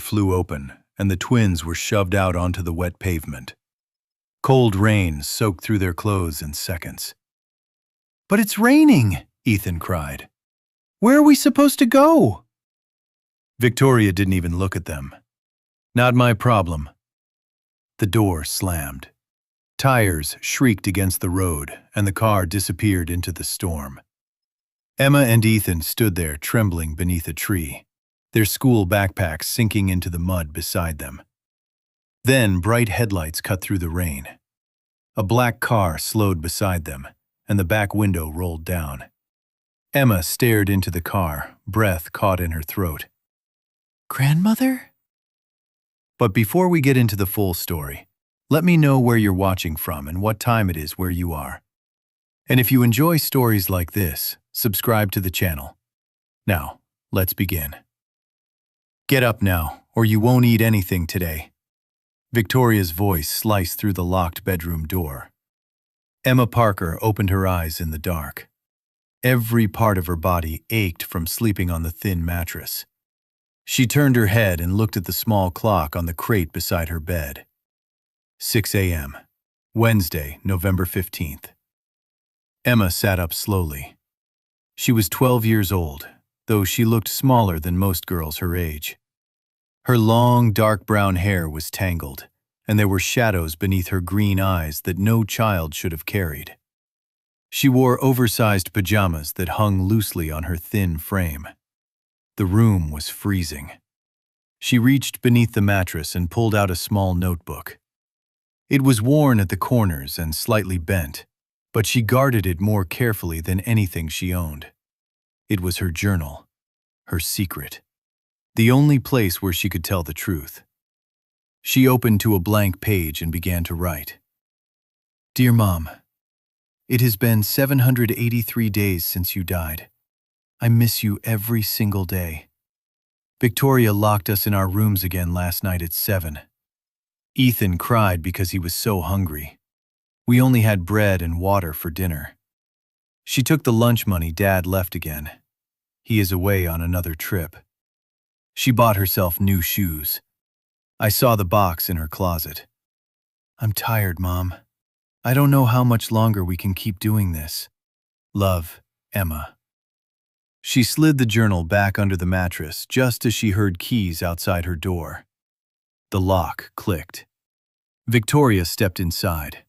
flew open, and the twins were shoved out onto the wet pavement. Cold rain soaked through their clothes in seconds. "But it's raining!" Ethan cried. "Where are we supposed to go?" Victoria didn't even look at them. "Not my problem." The door slammed. Tires shrieked against the road, and the car disappeared into the storm. Emma and Ethan stood there trembling beneath a tree, their school backpacks sinking into the mud beside them. Then bright headlights cut through the rain. A black car slowed beside them, and the back window rolled down. Emma stared into the car, breath caught in her throat. "Grandmother?" But before we get into the full story, let me know where you're watching from and what time it is where you are. And if you enjoy stories like this, subscribe to the channel. Now, let's begin. "Get up now, or you won't eat anything today." Victoria's voice sliced through the locked bedroom door. Emma Parker opened her eyes in the dark. Every part of her body ached from sleeping on the thin mattress. She turned her head and looked at the small clock on the crate beside her bed. 6 a.m., Wednesday, November 15th. Emma sat up slowly. She was 12 years old, though she looked smaller than most girls her age. Her long, dark brown hair was tangled, and there were shadows beneath her green eyes that no child should have carried. She wore oversized pajamas that hung loosely on her thin frame. The room was freezing. She reached beneath the mattress and pulled out a small notebook. It was worn at the corners and slightly bent, but she guarded it more carefully than anything she owned. It was her journal, her secret, the only place where she could tell the truth. She opened to a blank page and began to write. "Dear Mom, it has been 783 days since you died. I miss you every single day. Victoria locked us in our rooms again last night at 7. Ethan cried because he was so hungry. We only had bread and water for dinner. She took the lunch money Dad left again. He is away on another trip. She bought herself new shoes. I saw the box in her closet. I'm tired, Mom. I don't know how much longer we can keep doing this. Love, Emma." She slid the journal back under the mattress just as she heard keys outside her door. The lock clicked. Victoria stepped inside.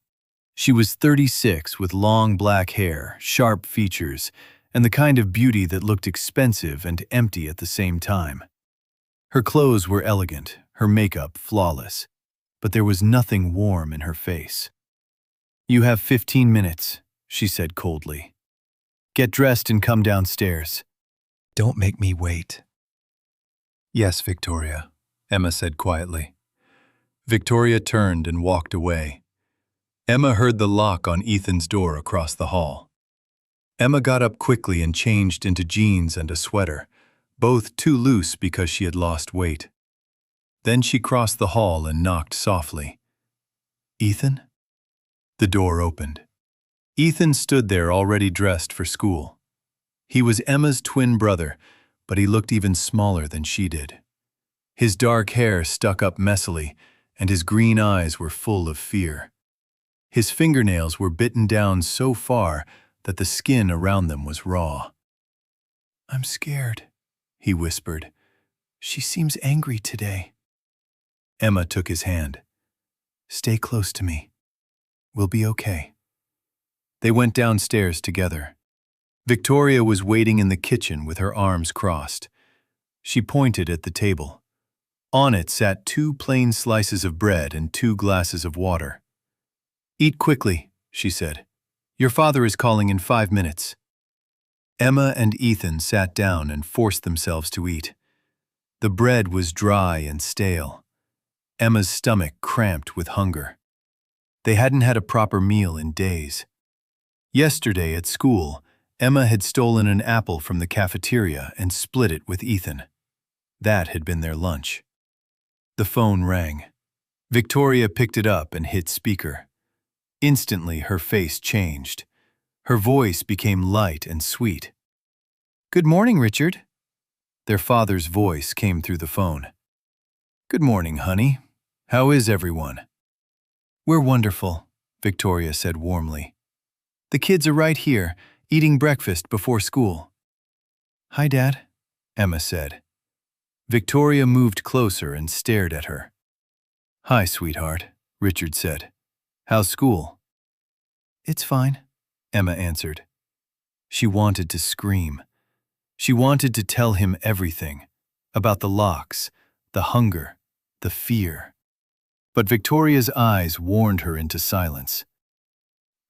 She was 36 with long black hair, sharp features, and the kind of beauty that looked expensive and empty at the same time. Her clothes were elegant, her makeup flawless, but there was nothing warm in her face. "You have 15 minutes, she said coldly. "Get dressed and come downstairs. Don't make me wait." "Yes, Victoria," Emma said quietly. Victoria turned and walked away. Emma heard the lock on Ethan's door across the hall. Emma got up quickly and changed into jeans and a sweater, both too loose because she had lost weight. Then she crossed the hall and knocked softly. "Ethan?" The door opened. Ethan stood there already dressed for school. He was Emma's twin brother, but he looked even smaller than she did. His dark hair stuck up messily, and his green eyes were full of fear. His fingernails were bitten down so far that the skin around them was raw. "I'm scared," he whispered. "She seems angry today." Emma took his hand. "Stay close to me. We'll be okay." They went downstairs together. Victoria was waiting in the kitchen with her arms crossed. She pointed at the table. On it sat 2 plain slices of bread and 2 glasses of water. "Eat quickly," she said. "Your father is calling in 5 minutes." Emma and Ethan sat down and forced themselves to eat. The bread was dry and stale. Emma's stomach cramped with hunger. They hadn't had a proper meal in days. Yesterday at school, Emma had stolen an apple from the cafeteria and split it with Ethan. That had been their lunch. The phone rang. Victoria picked it up and hit speaker. Instantly, her face changed. Her voice became light and sweet. "Good morning, Richard." Their father's voice came through the phone. Good morning, honey. How is everyone? We're wonderful, Victoria said warmly. The kids are right here, eating breakfast before school. Hi, Dad, Emma said. Victoria moved closer and stared at her. Hi, sweetheart, Richard said. How's school? It's fine, Emma answered. She wanted to scream. She wanted to tell him everything, about the locks, the hunger, the fear. But Victoria's eyes warned her into silence.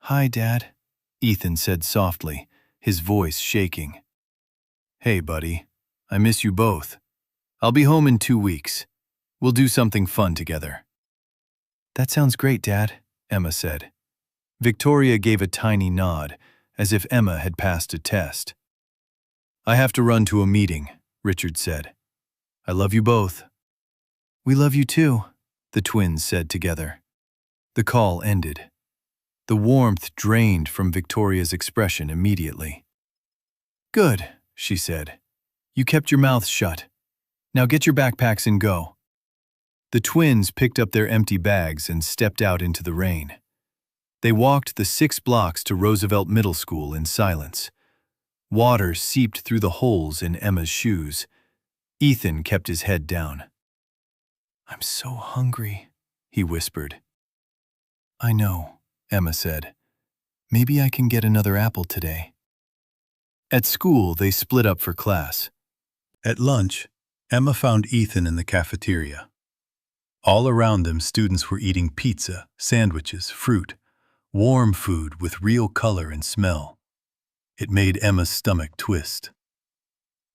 Hi, Dad, Ethan said softly, his voice shaking. Hey, buddy, I miss you both. I'll be home in 2 weeks. We'll do something fun together. That sounds great, Dad, Emma said. Victoria gave a tiny nod, as if Emma had passed a test. I have to run to a meeting, Richard said. I love you both. We love you too, the twins said together. The call ended. The warmth drained from Victoria's expression immediately. Good, she said. You kept your mouths shut. Now get your backpacks and go. The twins picked up their empty bags and stepped out into the rain. They walked the 6 blocks to Roosevelt Middle School in silence. Water seeped through the holes in Emma's shoes. Ethan kept his head down. I'm so hungry, he whispered. I know, Emma said. Maybe I can get another apple today. At school, they split up for class. At lunch, Emma found Ethan in the cafeteria. All around them, students were eating pizza, sandwiches, fruit, warm food with real color and smell. It made Emma's stomach twist.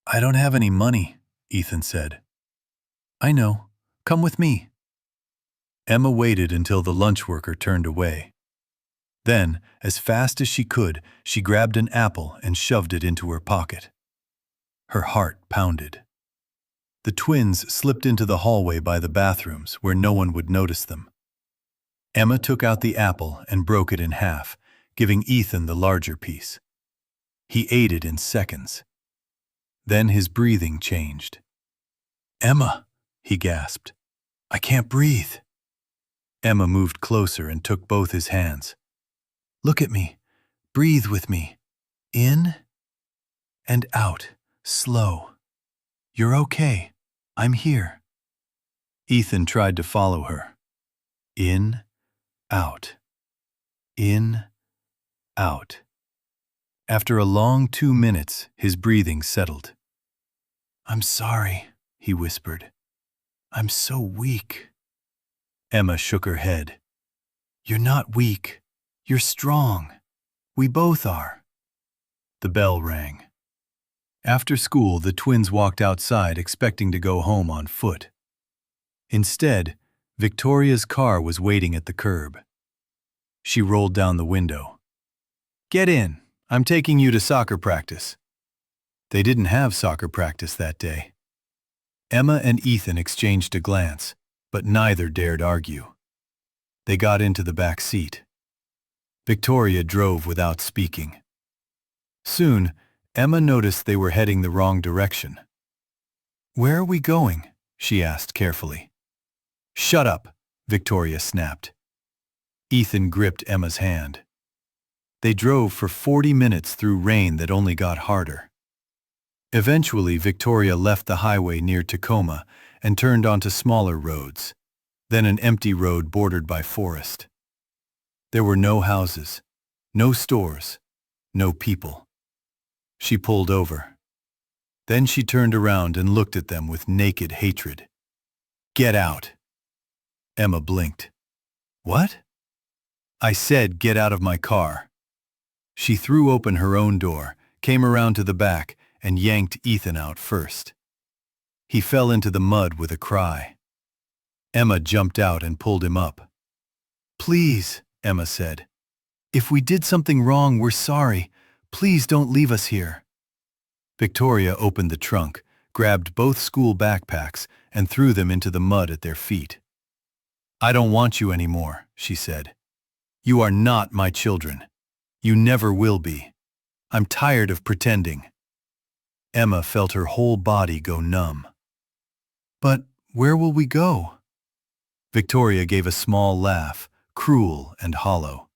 I don't have any money, Ethan said. I know. Come with me. Emma waited until the lunch worker turned away. Then, as fast as she could, she grabbed an apple and shoved it into her pocket. Her heart pounded. The twins slipped into the hallway by the bathrooms where no one would notice them. Emma took out the apple and broke it in half, giving Ethan the larger piece. He ate it in seconds. Then his breathing changed. Emma, he gasped. I can't breathe. Emma moved closer and took both his hands. Look at me. Breathe with me. In and out, slow. You're okay. I'm here. Ethan tried to follow her. In, out. In, out. After a long 2 minutes, his breathing settled. I'm sorry, he whispered. I'm so weak. Emma shook her head. You're not weak. You're strong. We both are. The bell rang. After school, the twins walked outside expecting to go home on foot. Instead, Victoria's car was waiting at the curb. She rolled down the window. Get in. I'm taking you to soccer practice. They didn't have soccer practice that day. Emma and Ethan exchanged a glance, but neither dared argue. They got into the back seat. Victoria drove without speaking. Soon, Emma noticed they were heading the wrong direction. Where are we going? She asked carefully. Shut up, Victoria snapped. Ethan gripped Emma's hand. They drove for 40 minutes through rain that only got harder. Eventually, Victoria left the highway near Tacoma and turned onto smaller roads, then an empty road bordered by forest. There were no houses, no stores, no people. She pulled over. Then she turned around and looked at them with naked hatred. Get out. Emma blinked. What? I said get out of my car. She threw open her own door, came around to the back, and yanked Ethan out first. He fell into the mud with a cry. Emma jumped out and pulled him up. Please, Emma said. If we did something wrong, we're sorry. Please don't leave us here. Victoria opened the trunk, grabbed both school backpacks, and threw them into the mud at their feet. I don't want you anymore, she said. You are not my children. You never will be. I'm tired of pretending. Emma felt her whole body go numb. But Where will we go? Victoria gave a small laugh, cruel and hollow.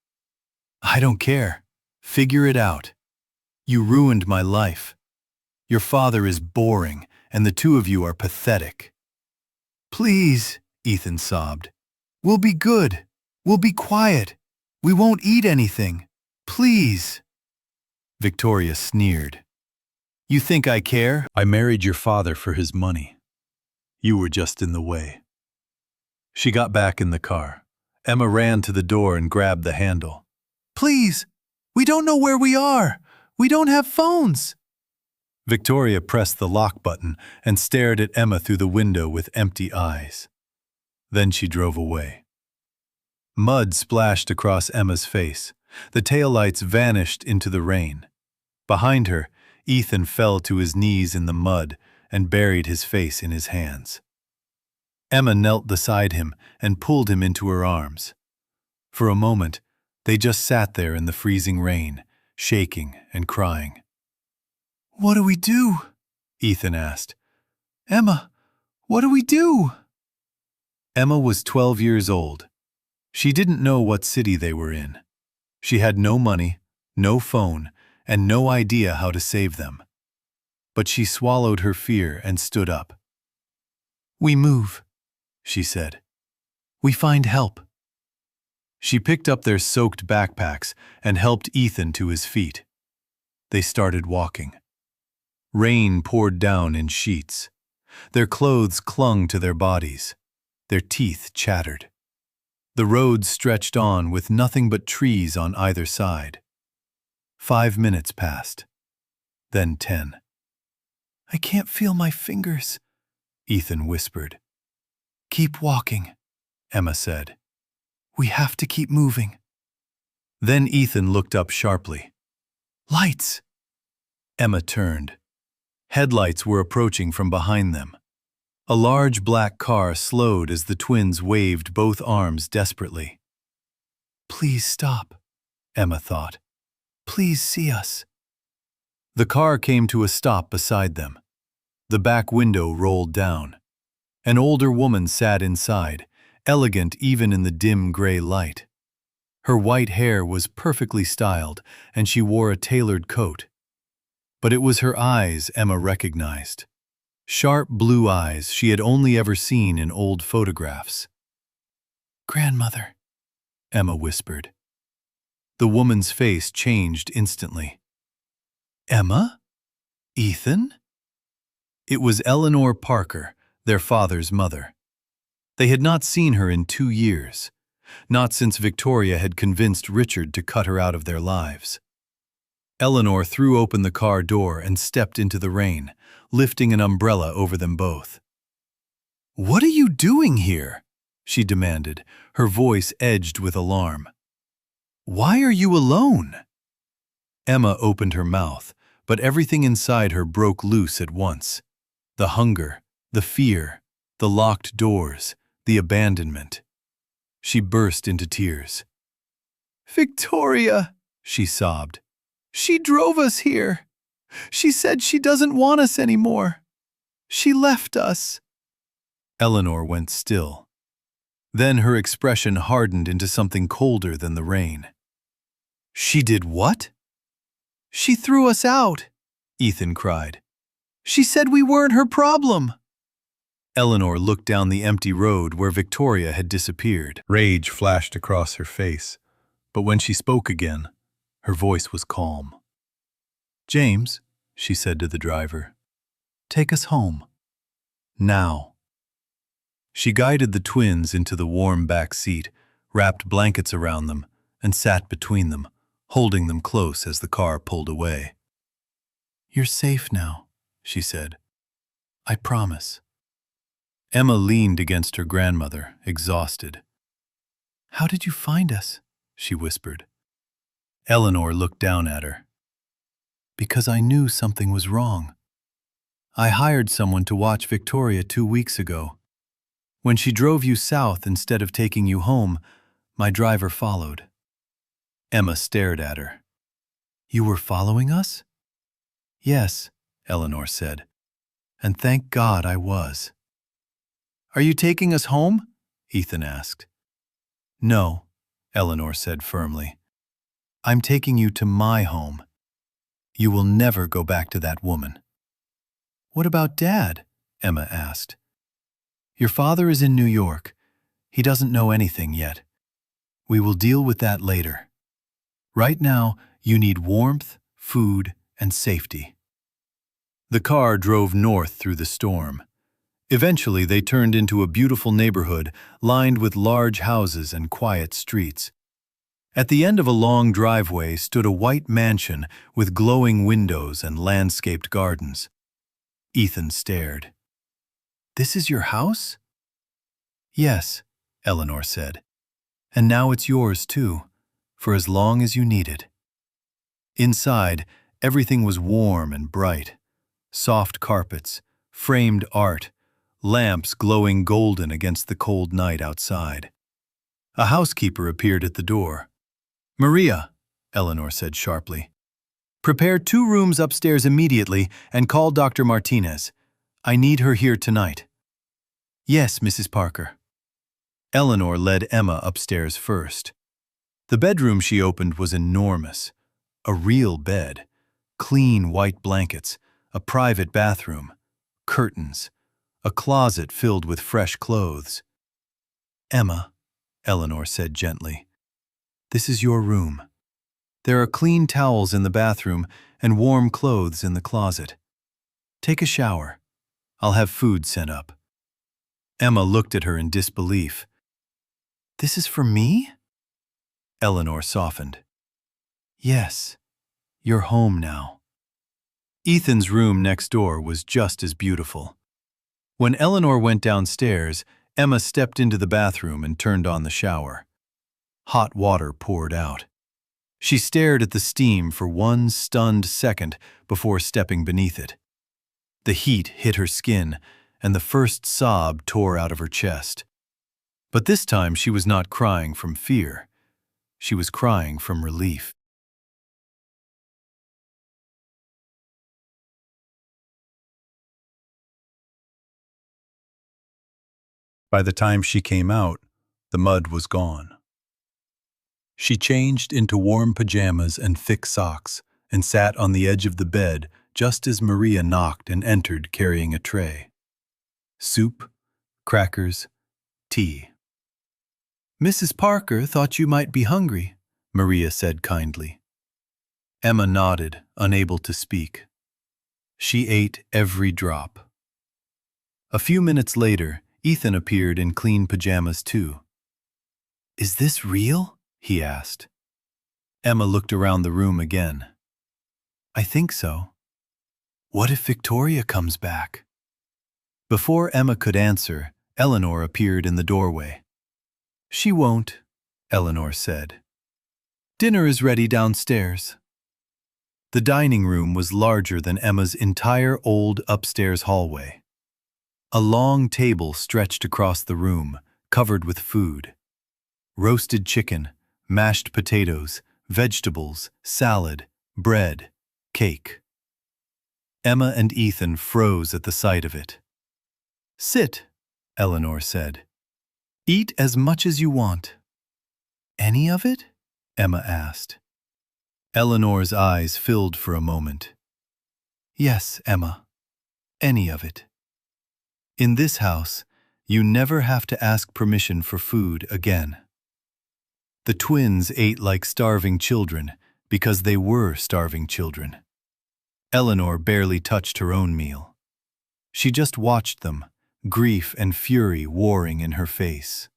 I don't care. Figure it out. You ruined my life. Your father is boring, and the two of you are pathetic. Please, Ethan sobbed. We'll be good. We'll be quiet. We won't eat anything. Please. Victoria sneered. You think I care? I married your father for his money. You were just in the way. She got back in the car. Emma ran to the door and grabbed the handle. Please, we don't know where we are. We don't have phones. Victoria pressed the lock button and stared at Emma through the window with empty eyes. Then she drove away. Mud splashed across Emma's face. The taillights vanished into the rain. Behind her, Ethan fell to his knees in the mud and buried his face in his hands. Emma knelt beside him and pulled him into her arms. For a moment, they just sat there in the freezing rain, shaking and crying. What do we do? Ethan asked. Emma, what do we do? Emma was 12 years old. She didn't know what city they were in. She had no money, no phone, and no idea how to save them. But she swallowed her fear and stood up. We move, she said. We find help. She picked up their soaked backpacks and helped Ethan to his feet. They started walking. Rain poured down in sheets. Their clothes clung to their bodies. Their teeth chattered. The road stretched on with nothing but trees on either side. 5 minutes passed. Then 10. I can't feel my fingers, Ethan whispered. Keep walking, Emma said. We have to keep moving. Then Ethan looked up sharply. Lights! Emma turned. Headlights were approaching from behind them. A large black car slowed as the twins waved both arms desperately. Please stop, Emma thought. Please see us. The car came to a stop beside them. The back window rolled down. An older woman sat inside, elegant even in the dim gray light. Her white hair was perfectly styled, and she wore a tailored coat. But it was her eyes Emma recognized. Sharp blue eyes she had only ever seen in old photographs. Grandmother, Emma whispered. The woman's face changed instantly. Emma? Ethan? It was Eleanor Parker, their father's mother. They had not seen her in 2 years, not since Victoria had convinced Richard to cut her out of their lives. Eleanor threw open the car door and stepped into the rain, lifting an umbrella over them both. What are you doing here? She demanded, her voice edged with alarm. Why are you alone? Emma opened her mouth, but everything inside her broke loose at once. The hunger, the fear, the locked doors, the abandonment. She burst into tears. Victoria, she sobbed. She drove us here. She said she doesn't want us anymore. She left us. Eleanor went still. Then her expression hardened into something colder than the rain. She did what? She threw us out, Ethan cried. She said we weren't her problem. Eleanor looked down the empty road where Victoria had disappeared. Rage flashed across her face, but when she spoke again, her voice was calm. James, she said to the driver, take us home. Now. She guided the twins into the warm back seat, wrapped blankets around them, and sat between them, holding them close as the car pulled away. You're safe now, she said. I promise. Emma leaned against her grandmother, exhausted. How did you find us? She whispered. Eleanor looked down at her. Because I knew something was wrong. I hired someone to watch Victoria 2 weeks ago. When she drove you south instead of taking you home, my driver followed. Emma stared at her. You were following us? Yes, Eleanor said. And thank God I was. Are you taking us home? Ethan asked. No, Eleanor said firmly. I'm taking you to my home. You will never go back to that woman. What about Dad? Emma asked. Your father is in New York. He doesn't know anything yet. We will deal with that later. Right now, you need warmth, food, and safety. The car drove north through the storm. Eventually, they turned into a beautiful neighborhood lined with large houses and quiet streets. At the end of a long driveway stood a white mansion with glowing windows and landscaped gardens. Ethan stared. This is your house? Yes, Eleanor said. And now it's yours too, for as long as you need it. Inside, everything was warm and bright. Soft carpets, framed art, lamps glowing golden against the cold night outside. A housekeeper appeared at the door. Maria, Eleanor said sharply, prepare 2 rooms upstairs immediately and call Dr. Martinez. I need her here tonight. Yes, Mrs. Parker. Eleanor led Emma upstairs first. The bedroom she opened was enormous. A real bed, clean white blankets, a private bathroom, curtains, a closet filled with fresh clothes. Emma, Eleanor said gently, this is your room. There are clean towels in the bathroom and warm clothes in the closet. Take a shower. I'll have food sent up. Emma looked at her in disbelief. This is for me? Eleanor softened. Yes, you're home now. Ethan's room next door was just as beautiful. When Eleanor went downstairs, Emma stepped into the bathroom and turned on the shower. Hot water poured out. She stared at the steam for one stunned second before stepping beneath it. The heat hit her skin, and the first sob tore out of her chest. But this time she was not crying from fear. She was crying from relief. By the time she came out, the mud was gone. She changed into warm pajamas and thick socks and sat on the edge of the bed just as Maria knocked and entered carrying a tray. Soup, crackers, tea. Mrs. Parker thought you might be hungry, Maria said kindly. Emma nodded, unable to speak. She ate every drop. A few minutes later, Ethan appeared in clean pajamas too. Is this real? He asked. Emma looked around the room again. I think so. What if Victoria comes back? Before Emma could answer, Eleanor appeared in the doorway. She won't, Eleanor said. Dinner is ready downstairs. The dining room was larger than Emma's entire old upstairs hallway. A long table stretched across the room, covered with food. Roasted chicken, mashed potatoes, vegetables, salad, bread, cake. Emma and Ethan froze at the sight of it. Sit, Eleanor said. Eat as much as you want. Any of it? Emma asked. Eleanor's eyes filled for a moment. Yes, Emma. Any of it. In this house, you never have to ask permission for food again. The twins ate like starving children because they were starving children. Eleanor barely touched her own meal. She just watched them, grief and fury warring in her face.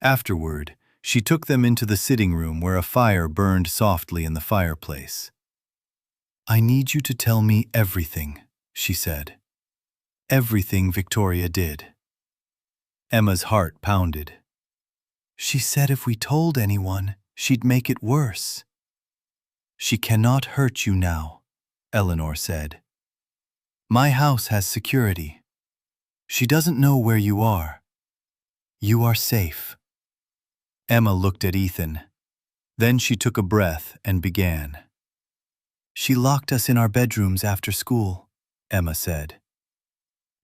Afterward, she took them into the sitting room where a fire burned softly in the fireplace. I need you to tell me everything, she said. Everything Victoria did. Emma's heart pounded. She said if we told anyone, she'd make it worse. She cannot hurt you now, Eleanor said. My house has security. She doesn't know where you are. You are safe. Emma looked at Ethan. Then she took a breath and began. She locked us in our bedrooms after school, Emma said.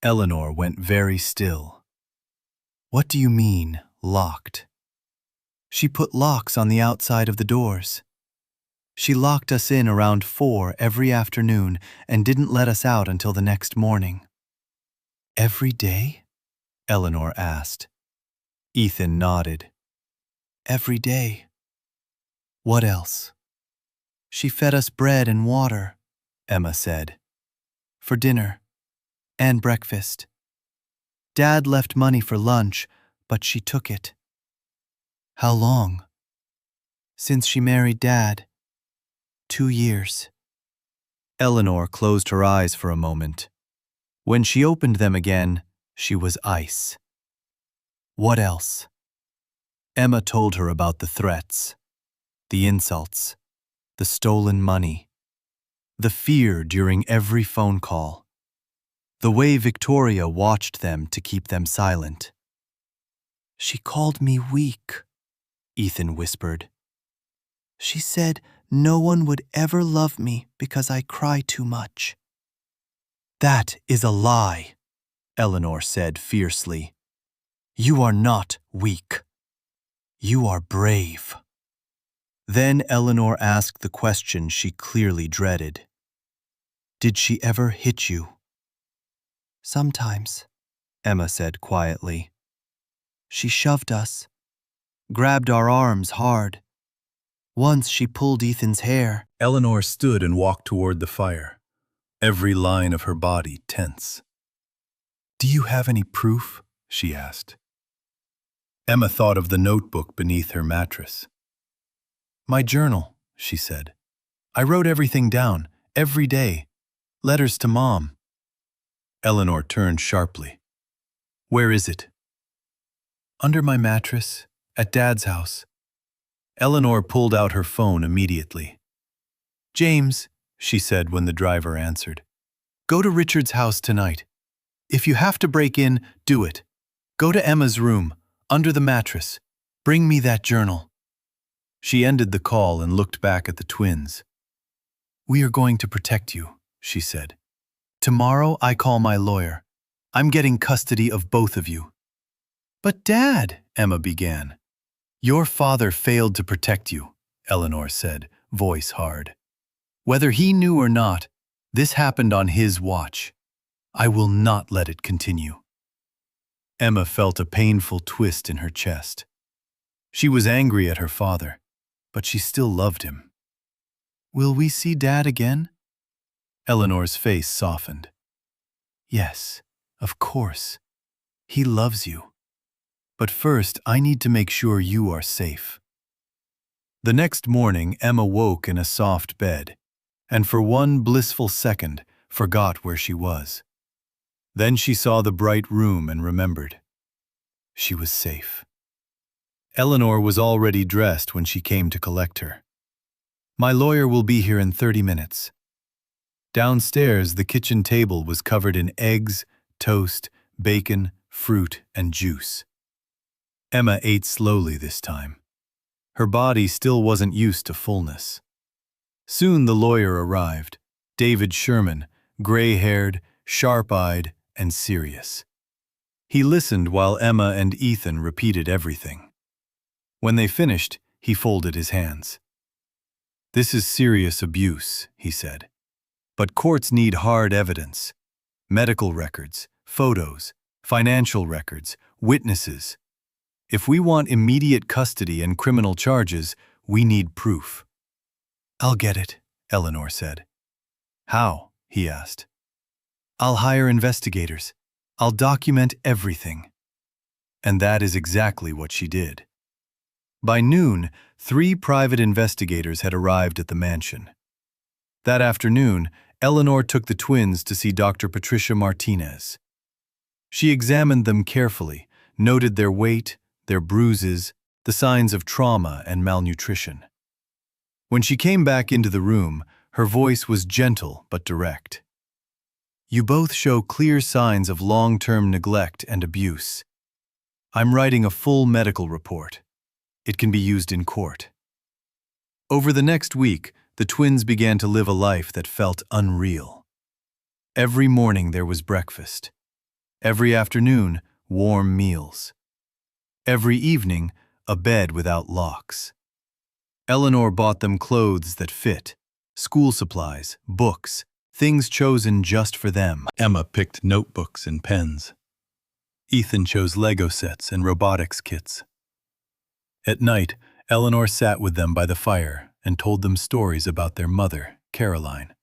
Eleanor went very still. What do you mean, locked? She put locks on the outside of the doors. She locked us in around 4 every afternoon and didn't let us out until the next morning. Every day? Eleanor asked. Ethan nodded. Every day. What else? She fed us bread and water, Emma said. For dinner and breakfast. Dad left money for lunch, but she took it. How long? Since she married Dad. 2 years. Eleanor closed her eyes for a moment. When she opened them again, she was ice. What else? Emma told her about the threats, the insults, the stolen money, the fear during every phone call, the way Victoria watched them to keep them silent. She called me weak, Ethan whispered. She said no one would ever love me because I cry too much. That is a lie, Eleanor said fiercely. You are not weak. You are brave. Then Eleanor asked the question she clearly dreaded. Did she ever hit you? Sometimes, Emma said quietly. She shoved us, grabbed our arms hard. Once she pulled Ethan's hair. Eleanor stood and walked toward the fire, every line of her body tense. Do you have any proof? She asked. Emma thought of the notebook beneath her mattress. My journal, she said. I wrote everything down, every day. Letters to Mom. Eleanor turned sharply. Where is it? Under my mattress, at Dad's house. Eleanor pulled out her phone immediately. James, she said when the driver answered, go to Richard's house tonight. If you have to break in, do it. Go to Emma's room, under the mattress. Bring me that journal. She ended the call and looked back at the twins. We are going to protect you, she said. Tomorrow I call my lawyer. I'm getting custody of both of you. But Dad, Emma began. Your father failed to protect you, Eleanor said, voice hard. Whether he knew or not, this happened on his watch. I will not let it continue. Emma felt a painful twist in her chest. She was angry at her father, but she still loved him. Will we see Dad again? Eleanor's face softened. Yes, of course. He loves you. But first, I need to make sure you are safe. The next morning, Emma woke in a soft bed, and for one blissful second, forgot where she was. Then she saw the bright room and remembered. She was safe. Eleanor was already dressed when she came to collect her. My lawyer will be here in 30 minutes. Downstairs, the kitchen table was covered in eggs, toast, bacon, fruit, and juice. Emma ate slowly this time. Her body still wasn't used to fullness. Soon the lawyer arrived, David Sherman, gray-haired, sharp-eyed, and serious. He listened while Emma and Ethan repeated everything. When they finished, he folded his hands. This is serious abuse, he said. But courts need hard evidence. Medical records, photos, financial records, witnesses. If we want immediate custody and criminal charges, we need proof. I'll get it, Eleanor said. How? He asked. I'll hire investigators. I'll document everything. And that is exactly what she did. By noon, 3 private investigators had arrived at the mansion. That afternoon, Eleanor took the twins to see Dr. Patricia Martinez. She examined them carefully, noted their weight, their bruises, the signs of trauma and malnutrition. When she came back into the room, her voice was gentle but direct. You both show clear signs of long-term neglect and abuse. I'm writing a full medical report. It can be used in court. Over the next week, the twins began to live a life that felt unreal. Every morning there was breakfast. Every afternoon, warm meals. Every evening, a bed without locks. Eleanor bought them clothes that fit, school supplies, books, things chosen just for them. Emma picked notebooks and pens. Ethan chose Lego sets and robotics kits. At night, Eleanor sat with them by the fire and told them stories about their mother, Caroline.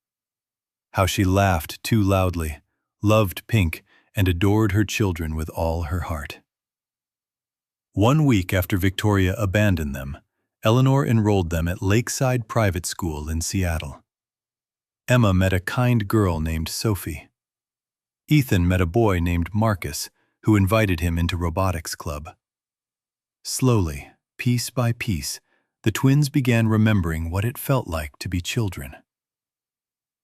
How she laughed too loudly, loved pink, and adored her children with all her heart. 1 week after Victoria abandoned them, Eleanor enrolled them at Lakeside Private School in Seattle. Emma met a kind girl named Sophie. Ethan met a boy named Marcus, who invited him into robotics club. Slowly, piece by piece, the twins began remembering what it felt like to be children.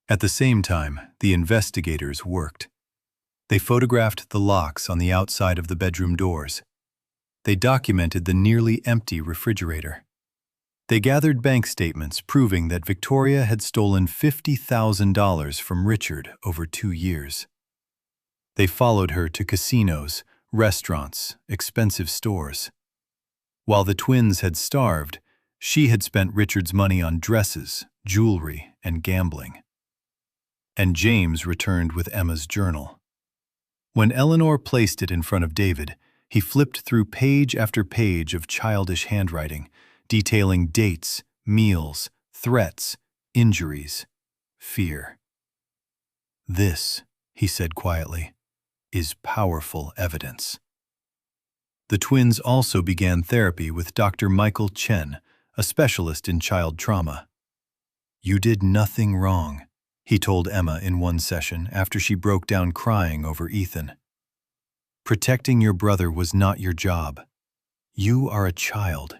At the same time, the investigators worked. They photographed the locks on the outside of the bedroom doors. They documented the nearly empty refrigerator. They gathered bank statements proving that Victoria had stolen $50,000 from Richard over 2 years. They followed her to casinos, restaurants, expensive stores. While the twins had starved, she had spent Richard's money on dresses, jewelry, and gambling. And James returned with Emma's journal. When Eleanor placed it in front of David, he flipped through page after page of childish handwriting, detailing dates, meals, threats, injuries, fear. "This," he said quietly, "is powerful evidence." The twins also began therapy with Dr. Michael Chen, a specialist in child trauma. "You did nothing wrong," he told Emma in one session after she broke down crying over Ethan. "Protecting your brother was not your job. You are a child.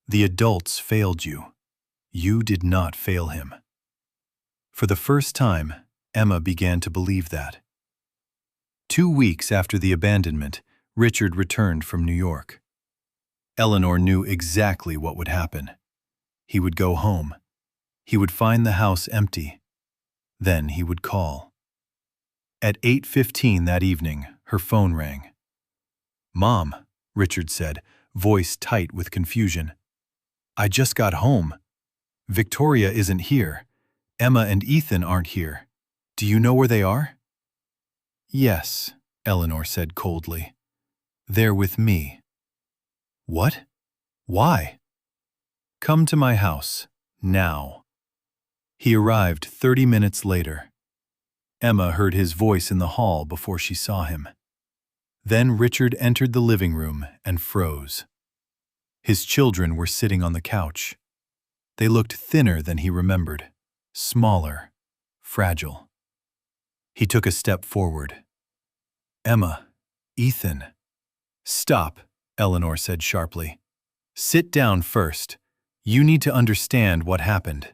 The adults failed you. You did not fail him." For the first time, Emma began to believe that. 2 weeks after the abandonment, Richard returned from New York. Eleanor knew exactly what would happen. He would go home. He would find the house empty. Then he would call. At 8:15 that evening, her phone rang. "Mom," Richard said, voice tight with confusion. "I just got home. Victoria isn't here. Emma and Ethan aren't here. Do you know where they are?" "Yes," Eleanor said coldly. "They're with me." "What? Why?" "Come to my house, now." He arrived 30 minutes later. Emma heard his voice in the hall before she saw him. Then Richard entered the living room and froze. His children were sitting on the couch. They looked thinner than he remembered, smaller, fragile. He took a step forward. "Emma, Ethan." "Stop," Eleanor said sharply. "Sit down first. You need to understand what happened."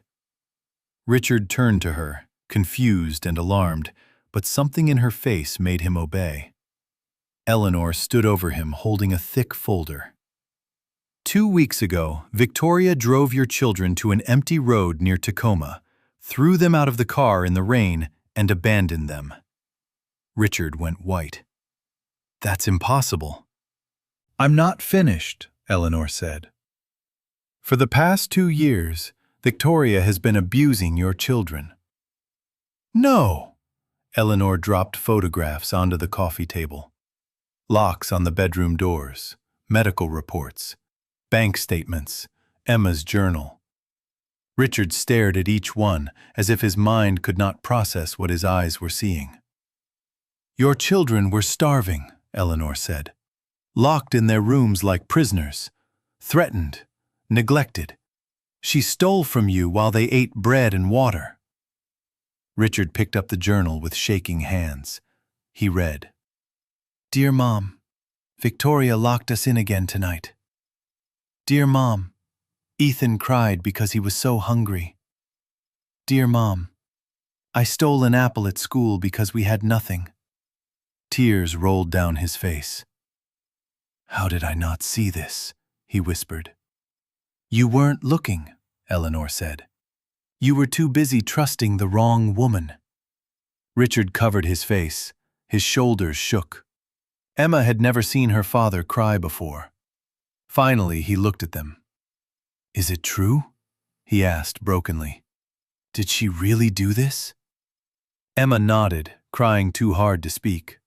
Richard turned to her, confused and alarmed, but something in her face made him obey. Eleanor stood over him holding a thick folder. "2 weeks ago, Victoria drove your children to an empty road near Tacoma, threw them out of the car in the rain, and abandoned them." Richard went white. "That's impossible." "I'm not finished," Eleanor said. "For the past 2 years, Victoria has been abusing your children." "No!" Eleanor dropped photographs onto the coffee table. Locks on the bedroom doors, medical reports, bank statements, Emma's journal. Richard stared at each one as if his mind could not process what his eyes were seeing. "Your children were starving," Eleanor said. "Locked in their rooms like prisoners, threatened, neglected. She stole from you while they ate bread and water." Richard picked up the journal with shaking hands. He read, "Dear Mom, Victoria locked us in again tonight. Dear Mom, Ethan cried because he was so hungry. Dear Mom, I stole an apple at school because we had nothing." Tears rolled down his face. "How did I not see this?" he whispered. "You weren't looking," Eleanor said. "You were too busy trusting the wrong woman." Richard covered his face. His shoulders shook. Emma had never seen her father cry before. Finally, he looked at them. "Is it true?" he asked brokenly. "Did she really do this?" Emma nodded, crying too hard to speak.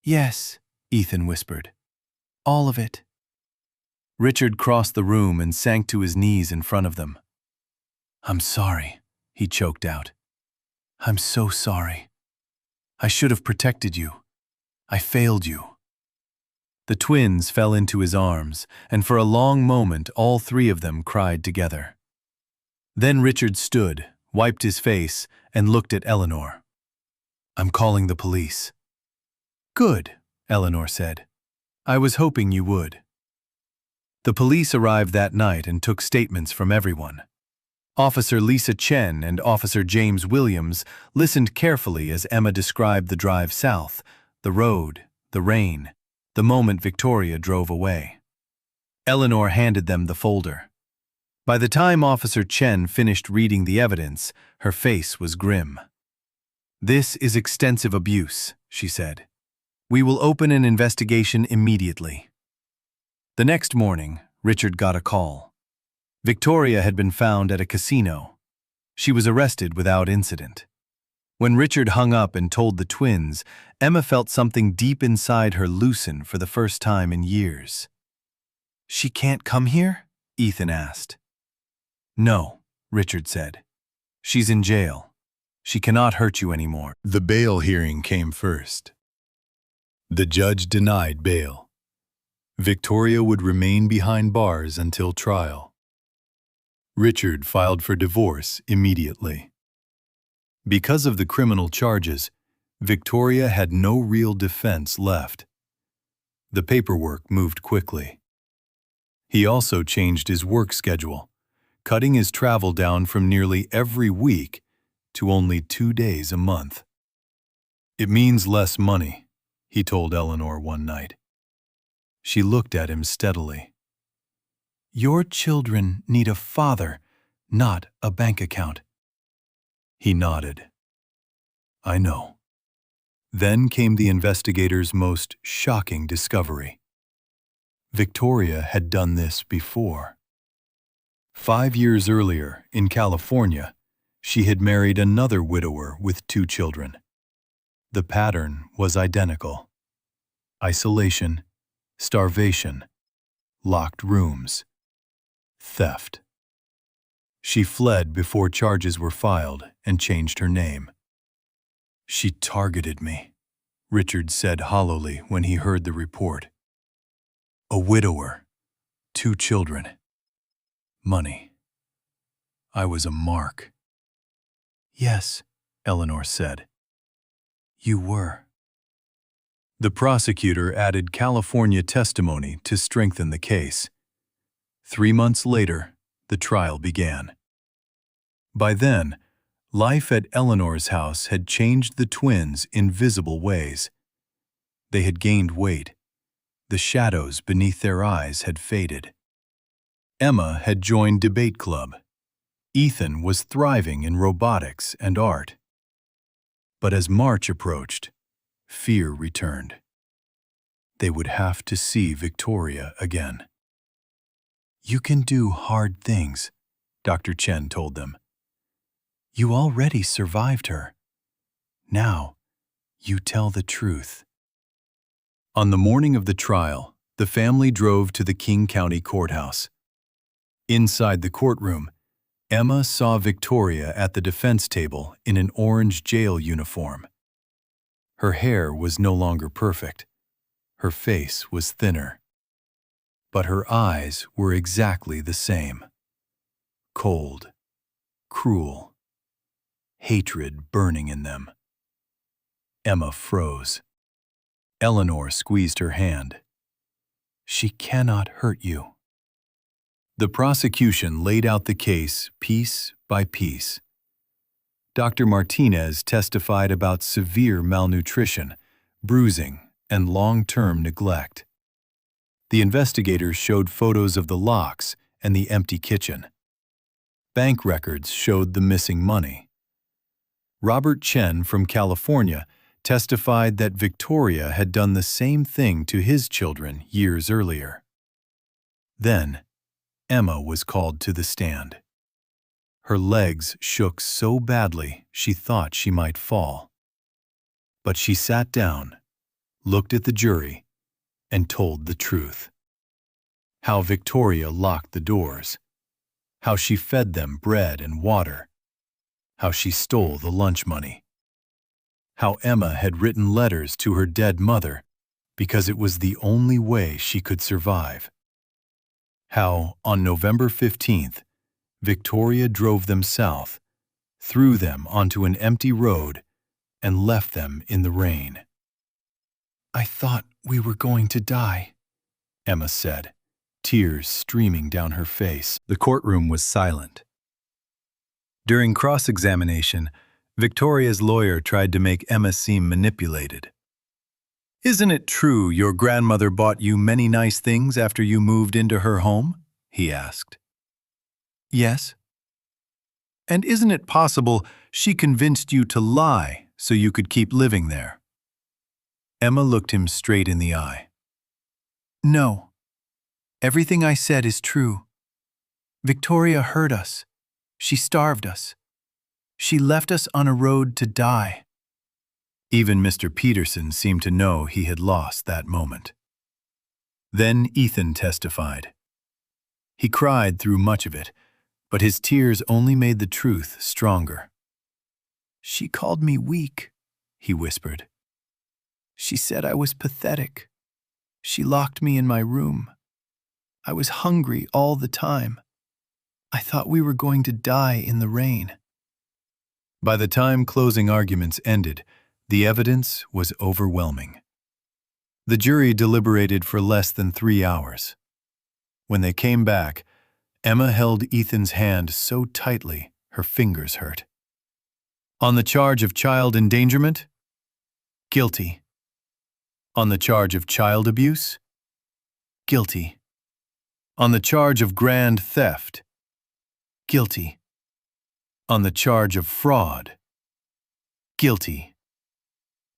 "Yes," Ethan whispered. "All of it." Richard crossed the room and sank to his knees in front of them. "I'm sorry," he choked out. "I'm so sorry. I should have protected you. I failed you." The twins fell into his arms, and for a long moment all three of them cried together. Then Richard stood, wiped his face, and looked at Eleanor. "I'm calling the police." "Good," Eleanor said. "I was hoping you would." The police arrived that night and took statements from everyone. Officer Lisa Chen and Officer James Williams listened carefully as Emma described the drive south, the road, the rain, the moment Victoria drove away. Eleanor handed them the folder. By the time Officer Chen finished reading the evidence, her face was grim. "This is extensive abuse," she said. "We will open an investigation immediately." The next morning, Richard got a call. Victoria had been found at a casino. She was arrested without incident. When Richard hung up and told the twins, Emma felt something deep inside her loosen for the first time in years. "She can't come here?" Ethan asked. "No," Richard said. "She's in jail. She cannot hurt you anymore." The bail hearing came first. The judge denied bail. Victoria would remain behind bars until trial. Richard filed for divorce immediately. Because of the criminal charges, Victoria had no real defense left. The paperwork moved quickly. He also changed his work schedule, cutting his travel down from nearly every week to only 2 days a month. "It means less money," he told Eleanor one night. She looked at him steadily. "Your children need a father, not a bank account." He nodded. "I know." Then came the investigator's most shocking discovery. Victoria had done this before. 5 years earlier, in California, she had married another widower with 2 children. The pattern was identical. Isolation, starvation, locked rooms, theft. She fled before charges were filed and changed her name. "She targeted me," Richard said hollowly when he heard the report. "A widower, 2 children, money. I was a mark." "Yes," Eleanor said. "You were." The prosecutor added California testimony to strengthen the case. 3 months later, the trial began. By then, life at Eleanor's house had changed the twins in visible ways. They had gained weight. The shadows beneath their eyes had faded. Emma had joined debate club. Ethan was thriving in robotics and art. But as March approached, fear returned. They would have to see Victoria again. "You can do hard things," Dr. Chen told them. "You already survived her. Now, you tell the truth." On the morning of the trial, the family drove to the King County Courthouse. Inside the courtroom, Emma saw Victoria at the defense table in an orange jail uniform. Her hair was no longer perfect. Her face was thinner. But her eyes were exactly the same. Cold, cruel, hatred burning in them. Emma froze. Eleanor squeezed her hand. "She cannot hurt you." The prosecution laid out the case piece by piece. Dr. Martinez testified about severe malnutrition, bruising, and long-term neglect. The investigators showed photos of the locks and the empty kitchen. Bank records showed the missing money. Robert Chen from California testified that Victoria had done the same thing to his children years earlier. Then, Emma was called to the stand. Her legs shook so badly she thought she might fall. But she sat down, looked at the jury, and told the truth. How Victoria locked the doors, how she fed them bread and water, how she stole the lunch money, how Emma had written letters to her dead mother because it was the only way she could survive. How, on November 15th, Victoria drove them south, threw them onto an empty road, and left them in the rain. "I thought we were going to die," Emma said, tears streaming down her face. The courtroom was silent. During cross-examination, Victoria's lawyer tried to make Emma seem manipulated. "Isn't it true your grandmother bought you many nice things after you moved into her home?" he asked. "Yes." "And isn't it possible she convinced you to lie so you could keep living there?" Emma looked him straight in the eye. "No. Everything I said is true. Victoria hurt us. She starved us. She left us on a road to die." Even Mr. Peterson seemed to know he had lost that moment. Then Ethan testified. He cried through much of it, but his tears only made the truth stronger. "She called me weak," he whispered. "She said I was pathetic. She locked me in my room. I was hungry all the time. I thought we were going to die in the rain." By the time closing arguments ended, the evidence was overwhelming. The jury deliberated for less than 3 hours. When they came back, Emma held Ethan's hand so tightly her fingers hurt. "On the charge of child endangerment? Guilty. On the charge of child abuse? Guilty. On the charge of grand theft? Guilty. On the charge of fraud? Guilty."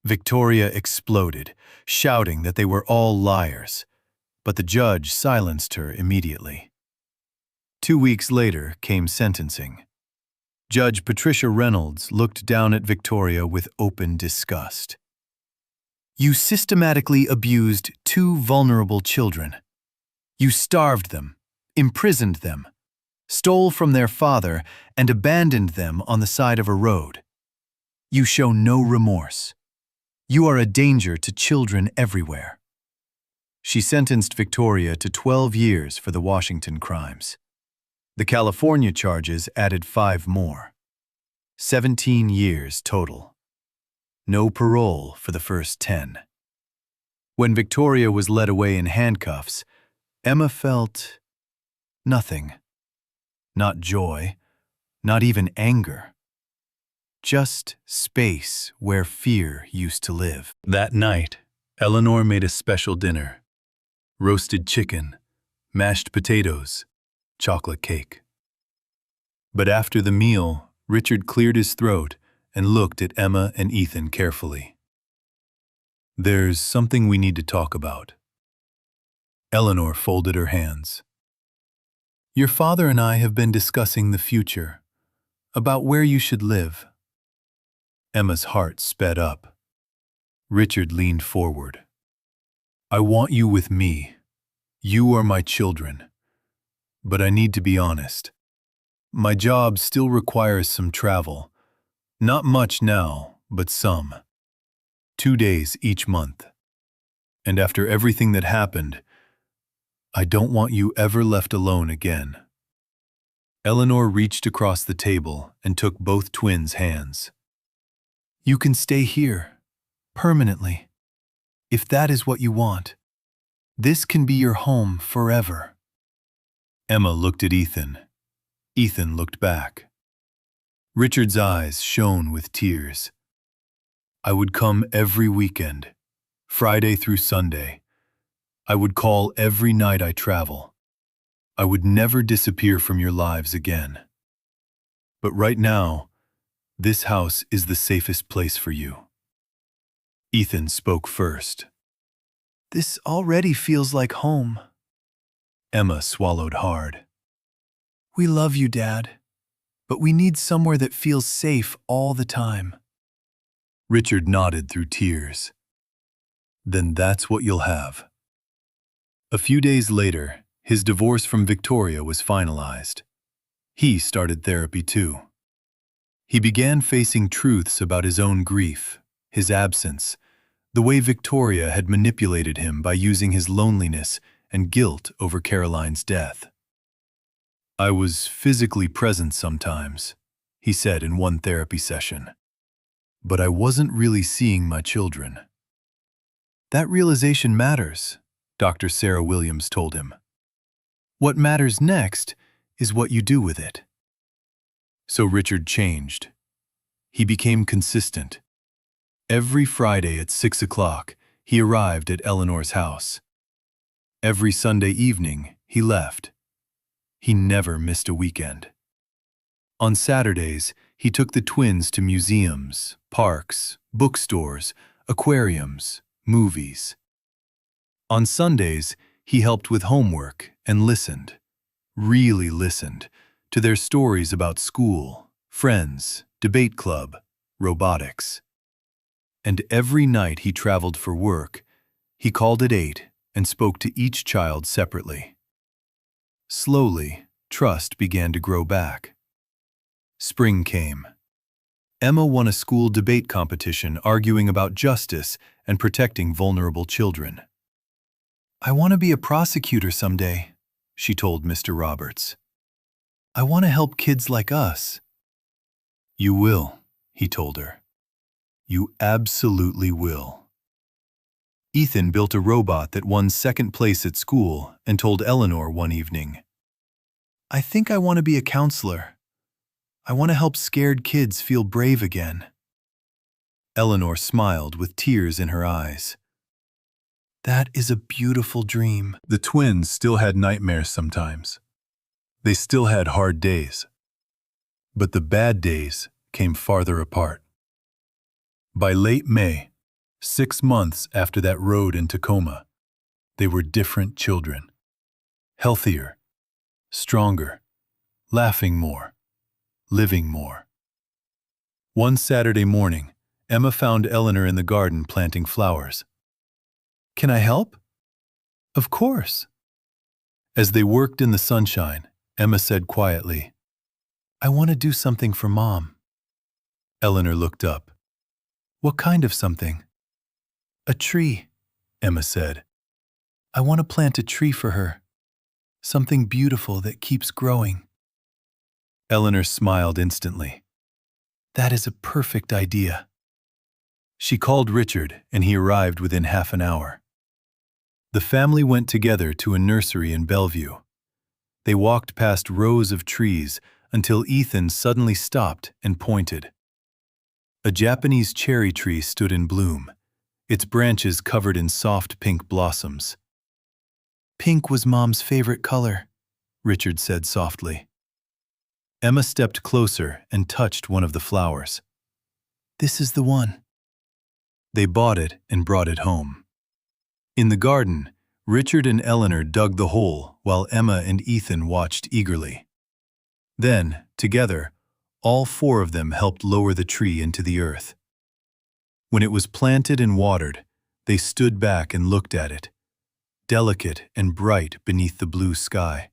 Victoria exploded, shouting that they were all liars, but the judge silenced her immediately. 2 weeks later came sentencing. Judge Patricia Reynolds looked down at Victoria with open disgust. "You systematically abused 2 vulnerable children. You starved them, imprisoned them, stole from their father, and abandoned them on the side of a road. You show no remorse. You are a danger to children everywhere." She sentenced Victoria to 12 years for the Washington crimes. The California charges added 5 more. 17 years total. No parole for the first 10. When Victoria was led away in handcuffs, Emma felt nothing. Not joy, not even anger. Just space where fear used to live. That night, Eleanor made a special dinner. Roasted chicken, mashed potatoes, chocolate cake. But after the meal, Richard cleared his throat and looked at Emma and Ethan carefully. "There's something we need to talk about." Eleanor folded her hands. "Your father and I have been discussing the future, about where you should live." Emma's heart sped up. Richard leaned forward. "I want you with me. You are my children. But I need to be honest. My job still requires some travel. Not much now, but some. 2 days each month. And after everything that happened, I don't want you ever left alone again." Eleanor reached across the table and took both twins' hands. "You can stay here, permanently, if that is what you want. This can be your home forever." Emma looked at Ethan. Ethan looked back. Richard's eyes shone with tears. "I would come every weekend, Friday through Sunday. I would call every night I travel. I would never disappear from your lives again. But right now, this house is the safest place for you." Ethan spoke first. "This already feels like home." Emma swallowed hard. We love you, Dad, but we need somewhere that feels safe all the time. Richard nodded through tears. Then that's what you'll have. A few days later, his divorce from Victoria was finalized. He started therapy too. He began facing truths about his own grief, his absence, the way Victoria had manipulated him by using his loneliness and guilt over Caroline's death. I was physically present sometimes, he said in one therapy session, but I wasn't really seeing my children. That realization matters, Dr. Sarah Williams told him. What matters next is what you do with it. So Richard changed. He became consistent. Every Friday at 6 o'clock, he arrived at Eleanor's house. Every Sunday evening, he left. He never missed a weekend. On Saturdays, he took the twins to museums, parks, bookstores, aquariums, movies. On Sundays, he helped with homework and listened, really listened, to their stories about school, friends, debate club, robotics. And every night he traveled for work, he called at 8 and spoke to each child separately. Slowly, trust began to grow back. Spring came. Emma won a school debate competition arguing about justice and protecting vulnerable children. I want to be a prosecutor someday, she told Mr. Roberts. I want to help kids like us. You will, he told her. You absolutely will. Ethan built a robot that won second place at school and told Eleanor one evening, I think I want to be a counselor. I want to help scared kids feel brave again. Eleanor smiled with tears in her eyes. That is a beautiful dream. The twins still had nightmares sometimes. They still had hard days. But the bad days came farther apart. By late May, 6 months after that road in Tacoma, they were different children. Healthier, stronger, laughing more, living more. One Saturday morning, Emma found Eleanor in the garden planting flowers. Can I help? Of course. As they worked in the sunshine, Emma said quietly, I want to do something for Mom. Eleanor looked up. What kind of something? A tree, Emma said. I want to plant a tree for her. Something beautiful that keeps growing. Eleanor smiled instantly. That is a perfect idea. She called Richard, and he arrived within half an hour. The family went together to a nursery in Bellevue. They walked past rows of trees until Ethan suddenly stopped and pointed. A Japanese cherry tree stood in bloom, its branches covered in soft pink blossoms. Pink was Mom's favorite color, Richard said softly. Emma stepped closer and touched one of the flowers. This is the one. They bought it and brought it home. In the garden, Richard and Eleanor dug the hole while Emma and Ethan watched eagerly. Then, together, all 4 of them helped lower the tree into the earth. When it was planted and watered, they stood back and looked at it, delicate and bright beneath the blue sky.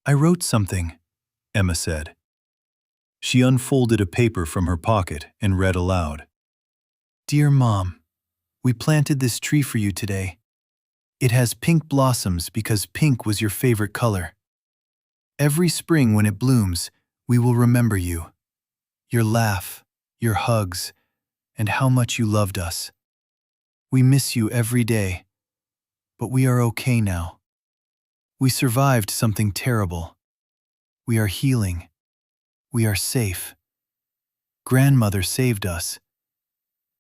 I wrote something, Emma said. She unfolded a paper from her pocket and read aloud. Dear Mom, we planted this tree for you today. It has pink blossoms because pink was your favorite color. Every spring when it blooms, we will remember you, your laugh, your hugs, and how much you loved us. We miss you every day, but we are okay now. We survived something terrible. We are healing. We are safe. Grandmother saved us.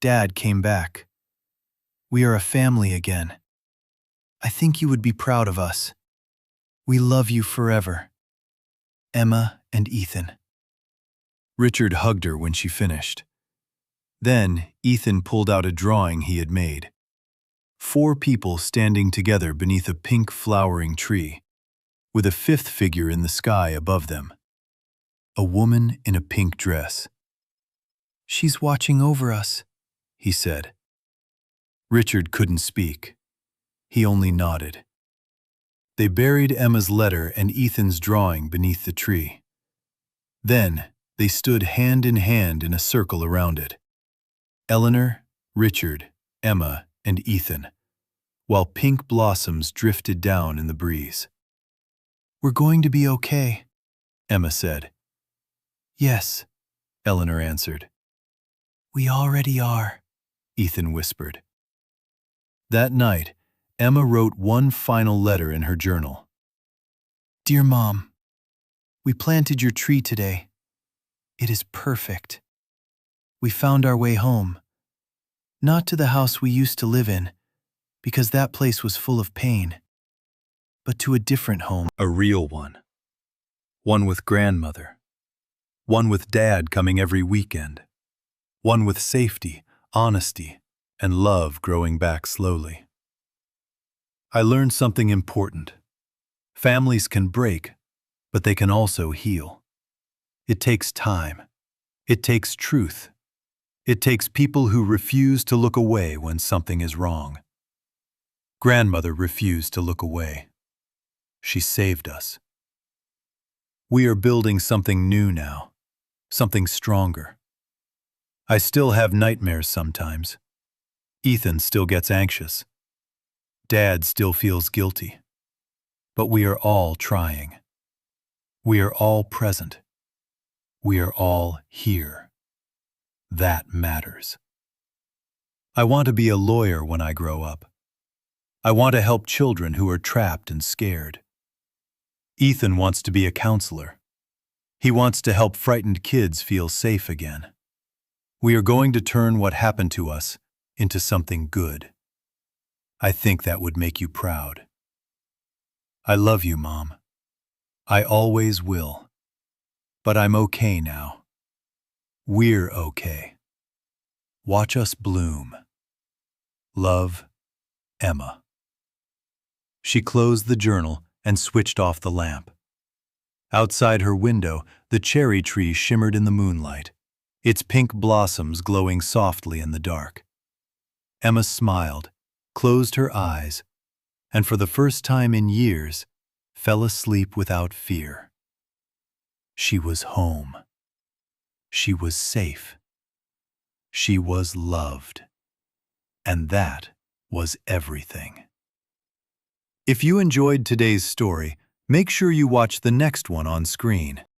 Dad came back. We are a family again. I think you would be proud of us. We love you forever. Emma and Ethan. Richard hugged her when she finished. Then Ethan pulled out a drawing he had made. 4 people standing together beneath a pink flowering tree. with a fifth figure in the sky above them. A woman in a pink dress. "She's watching over us," he said. Richard couldn't speak. He only nodded. They buried Emma's letter and Ethan's drawing beneath the tree. Then they stood hand in hand in a circle around it. Eleanor, Richard, Emma, and Ethan, while pink blossoms drifted down in the breeze. "We're going to be okay," Emma said. "Yes," Eleanor answered. "We already are," Ethan whispered. That night, Emma wrote one final letter in her journal. "Dear Mom, we planted your tree today. It is perfect. We found our way home. Not to the house we used to live in, because that place was full of pain, but to a different home. A real one. One with grandmother. One with Dad coming every weekend. One with safety, honesty, and love growing back slowly. I learned something important. Families can break, but they can also heal. It takes time. It takes truth. It takes people who refuse to look away when something is wrong. Grandmother refused to look away. She saved us. We are building something new now, something stronger. I still have nightmares sometimes. Ethan still gets anxious. Dad still feels guilty. But we are all trying. We are all present. We are all here. That matters. I want to be a lawyer when I grow up. I want to help children who are trapped and scared. Ethan wants to be a counselor. He wants to help frightened kids feel safe again. We are going to turn what happened to us into something good. I think that would make you proud. I love you, Mom. I always will. But I'm okay now. We're okay. Watch us bloom. Love, Emma. She closed the journal and switched off the lamp. Outside her window, the cherry tree shimmered in the moonlight, its pink blossoms glowing softly in the dark. Emma smiled, closed her eyes, and for the first time in years, fell asleep without fear. She was home. She was safe. She was loved. And that was everything. If you enjoyed today's story, make sure you watch the next one on screen.